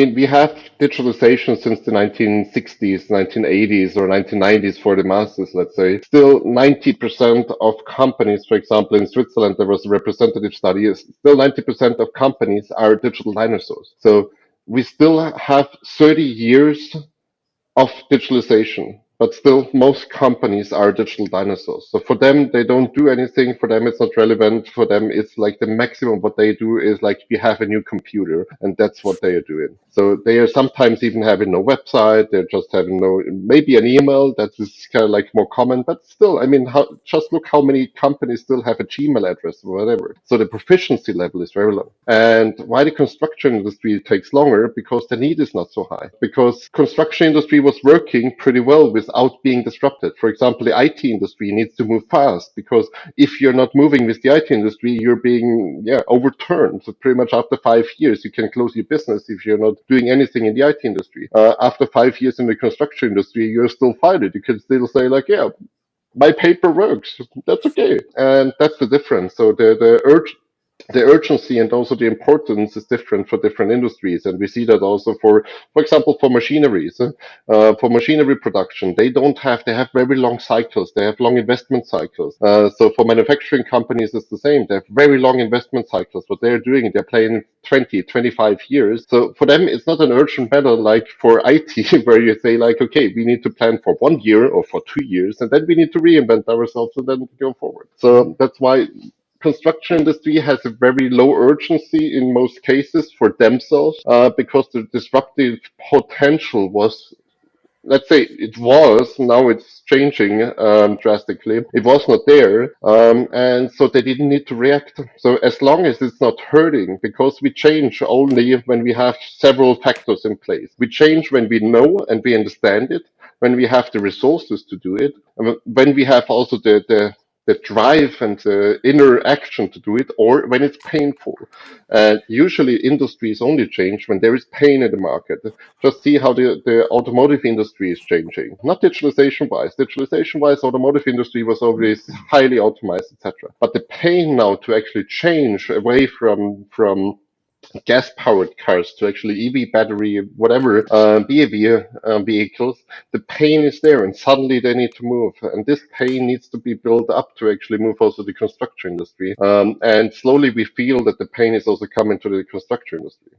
mean, we have digitalization since the 1960s, 1980s, or 1990s for the masses, let's say. Still, 90% of companies, for example, in Switzerland, there was a representative study, still 90% of companies are digital dinosaurs. So we still have 30 years of digitalization, but still most companies are digital dinosaurs. So for them, they don't do anything. For them, it's not relevant. For them, it's like the maximum what they do is like we have a new computer, and that's what they are doing. So they are sometimes even having no website. They're just having no, maybe an email that is kind of like more common, but still, I mean, just look how many companies still have a Gmail address or whatever. So the proficiency level is very low. And why the construction industry takes longer? Because the need is not so high. Because construction industry was working pretty well without being disrupted. For example, the IT industry needs to move fast because if you're not moving with the IT industry, you're being overturned. So pretty much after 5 years, you can close your business if you're not doing anything in the IT industry. After 5 years in the construction industry, you're still fired. You can still say like, yeah, my paper works. That's okay. And that's the difference. So the urgency and also the importance is different for different industries, and we see that also for example, for machineries, for machinery production, they have very long cycles, they have long investment cycles. So for manufacturing companies, it's the same. They have very long investment cycles. What they're doing, they're playing 20, 25 years. So for them, it's not an urgent matter like for IT, where you say like, okay, we need to plan for 1 year or for 2 years, and then we need to reinvent ourselves and then go forward. So that's why construction industry has a very low urgency in most cases for themselves, because the disruptive potential was, let's say it was, now it's changing drastically. It was not there, and so they didn't need to react. So as long as it's not hurting, because we change only when we have several factors in place. We change when we know and we understand it, when we have the resources to do it, and when we have also the drive and the inner action to do it, or when it's painful. And usually industries only change when there is pain in the market. Just see how the automotive industry is changing. Not digitalization wise. Digitalization wise, automotive industry was always highly optimized, etc. But the pain now to actually change away from gas powered cars to actually EV battery, whatever, BEV vehicles, the pain is there and suddenly they need to move. And this pain needs to be built up to actually move also the construction industry. And slowly we feel that the pain is also coming to the construction industry.